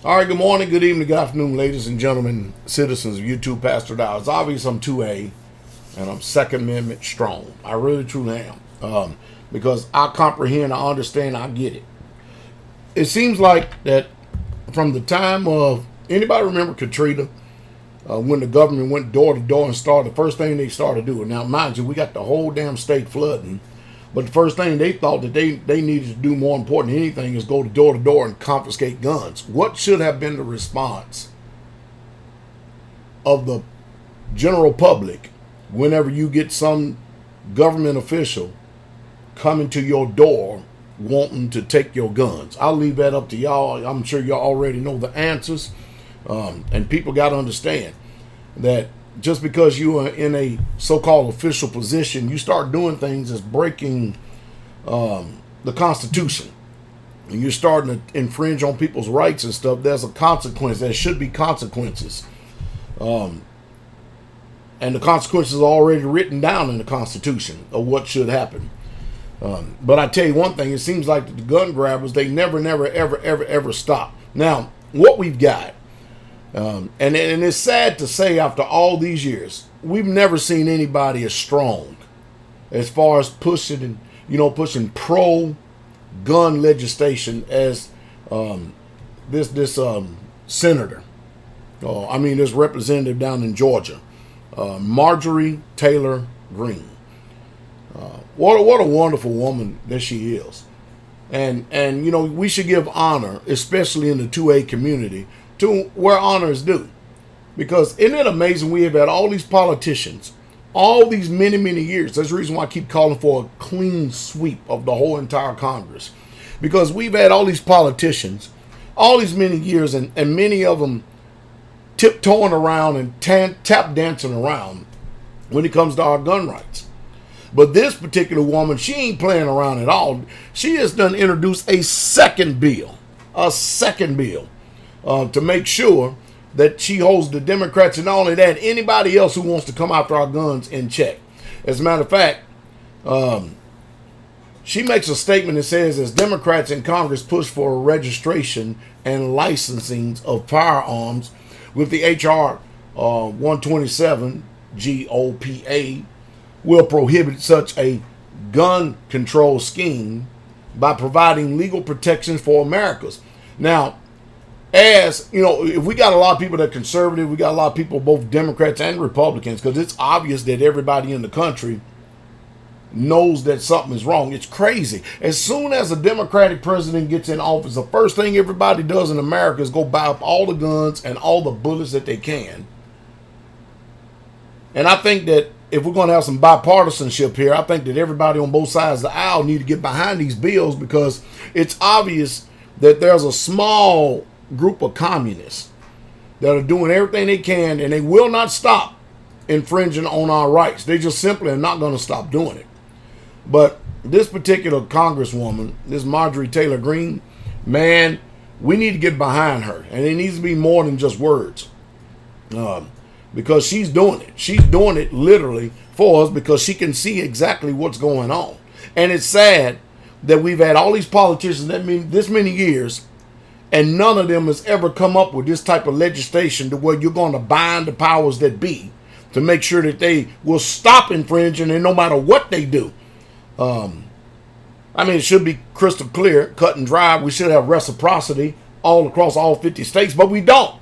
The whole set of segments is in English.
All right, good morning, good evening, good afternoon, ladies and gentlemen, citizens of YouTube, Pastor Dowell. It's obvious I'm 2A, and I'm Second Amendment strong. I really, truly am. Because I comprehend, I understand, I get it. It seems like that from the time of, anybody remember Katrina? When the government went door to door and started, the first thing they started doing. Now, mind you, we got the whole damn state flooding. But the first thing they thought that they needed to do, more important than anything, is go to door and confiscate guns. What should have been the response of the general public whenever you get some government official coming to your door wanting to take your guns? I'll leave that up to y'all. I'm sure y'all already know the answers. And people got to understand that just because you are in a so-called official position, you start doing things that's breaking the Constitution, and you're starting to infringe on people's rights and stuff. There's a consequence. There should be consequences, and the consequences are already written down in the Constitution of what should happen. But I tell you one thing: it seems like the gun grabbers, they never, ever stop. Now, what we've got. And it's sad to say, after all these years, we've never seen anybody as strong as far as pushing pro-gun legislation as this senator. This representative down in Georgia, Marjorie Taylor Green. What a wonderful woman that she is, and we should give honor, especially in the 2A community, to where honor is due. Because isn't it amazing, we have had all these politicians, all these many years. That's the reason why I keep calling for a clean sweep of the whole entire Congress. Because we've had all these politicians, all these many years, and many of them tiptoeing around and tap dancing around when it comes to our gun rights. But this particular woman, she ain't playing around at all. She has done introduced a second bill, to make sure that she holds the Democrats, and not only that, anybody else who wants to come after our guns, in check. As a matter of fact, she makes a statement that says, as Democrats in Congress push for registration and licensing of firearms with the H.R. 127 GOPA will prohibit such a gun control scheme by providing legal protections for Americans. Now, as you know, if we got a lot of people that are conservative, we got a lot of people, both Democrats and Republicans, because it's obvious that everybody in the country knows that something is wrong. It's crazy. As soon as a Democratic president gets in office, the first thing everybody does in America is go buy up all the guns and all the bullets that they can. And I think that if we're going to have some bipartisanship here, I think that everybody on both sides of the aisle need to get behind these bills, because it's obvious that there's a small group of communists that are doing everything they can, and they will not stop infringing on our rights. They just simply are not going to stop doing it. But this particular congresswoman, this Marjorie Taylor Green, man, we need to get behind her, and it needs to be more than just words, because she's doing it. She's doing it literally for us, because she can see exactly what's going on. And it's sad that we've had all these politicians that mean this many years, and none of them has ever come up with this type of legislation to where you're going to bind the powers that be to make sure that they will stop infringing, and no matter what they do. It should be crystal clear, cut and dry. We should have reciprocity all across all 50 states, but we don't.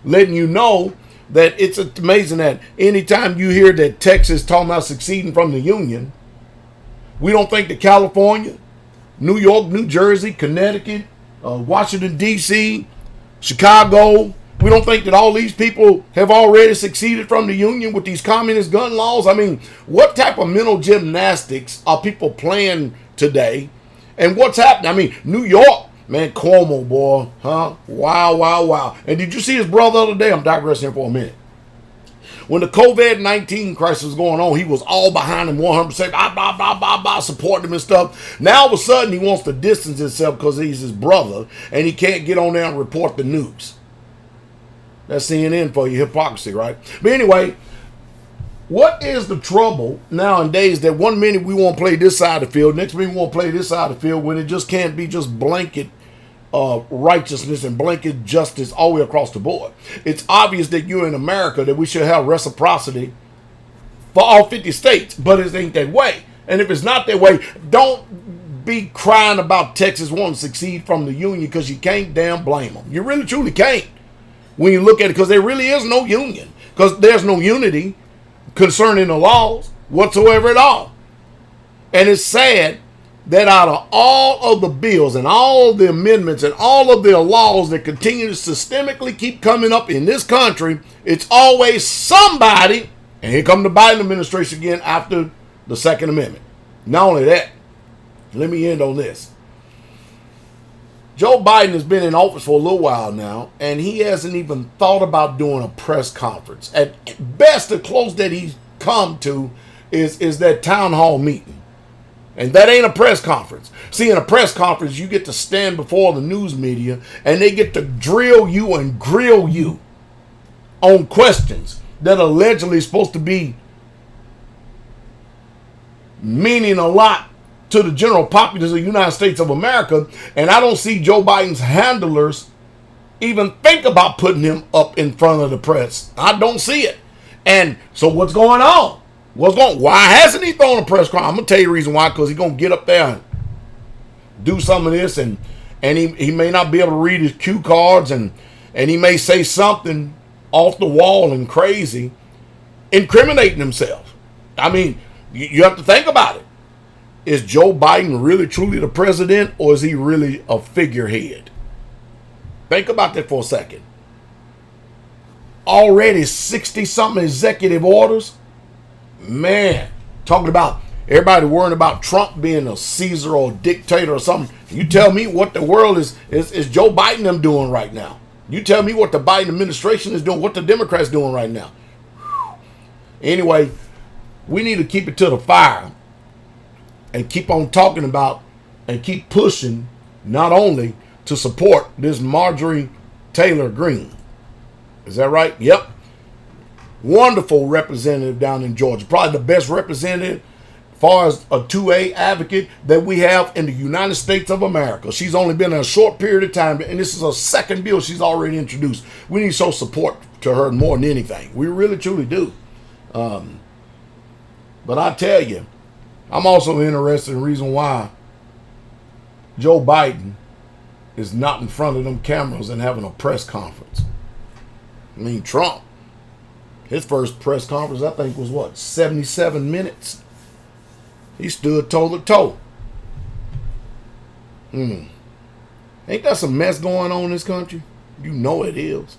Letting you know that it's amazing that anytime you hear that Texas talking about seceding from the Union, we don't think that California, New York, New Jersey, Connecticut, Washington, D.C., Chicago, we don't think that all these people have already seceded from the Union with these communist gun laws. What type of mental gymnastics are people playing today? And what's happening? New York, man, Cuomo, boy, huh? Wow. And did you see his brother the other day? I'm digressing here for a minute. When the COVID-19 crisis was going on, he was all behind him 100%, supporting him and stuff. Now, all of a sudden, he wants to distance himself because he's his brother, and he can't get on there and report the news. That's CNN for you, hypocrisy, right? But anyway, what is the trouble nowadays that one minute we want to play this side of the field, next minute we want to play this side of the field, when it just can't be just blanket righteousness and blanket justice all the way across the board. It's obvious that you're in America, that we should have reciprocity for all 50 states, but it ain't that way. And if it's not that way, don't be crying about Texas wanting to succeed from the union, because you can't damn blame them. You really truly can't when you look at it, because there really is no union, because there's no unity concerning the laws whatsoever at all. And it's sad that out of all of the bills and all of the amendments and all of the laws that continue to systemically keep coming up in this country, it's always somebody, and here come the Biden administration again after the Second Amendment. Not only that, let me end on this. Joe Biden has been in office for a little while now, and he hasn't even thought about doing a press conference. At best, the close that he's come to is that town hall meeting. And that ain't a press conference. See, in a press conference, you get to stand before the news media, and they get to drill you and grill you on questions that are allegedly supposed to be meaning a lot to the general populace of the United States of America. And I don't see Joe Biden's handlers even think about putting him up in front of the press. I don't see it. And so what's going on? Why hasn't he thrown a press conference? I'm going to tell you the reason why, because he's going to get up there and do some of this, and he may not be able to read his cue cards, and he may say something off the wall and crazy, incriminating himself. I mean, you have to think about it. Is Joe Biden really truly the president, or is he really a figurehead? Think about that for a second. Already 60-something executive orders. Man, talking about everybody worrying about Trump being a Caesar or a dictator or something. You tell me what the world is Joe Biden them doing right now. You tell me what the Biden administration is doing, what the Democrats doing right now. Anyway, we need to keep it to the fire and keep on talking about and keep pushing, not only to support this Marjorie Taylor Green. Is that right? Yep. Wonderful representative down in Georgia. Probably the best representative as far as a 2A advocate that we have in the United States of America. She's only been in a short period of time, and this is a second bill she's already introduced. We need to show support to her more than anything. We really, truly do. But I tell you, I'm also interested in the reason why Joe Biden is not in front of them cameras and having a press conference. I mean, Trump, his first press conference, I think, was 77 minutes? He stood toe to toe. Ain't that some mess going on in this country? You know it is.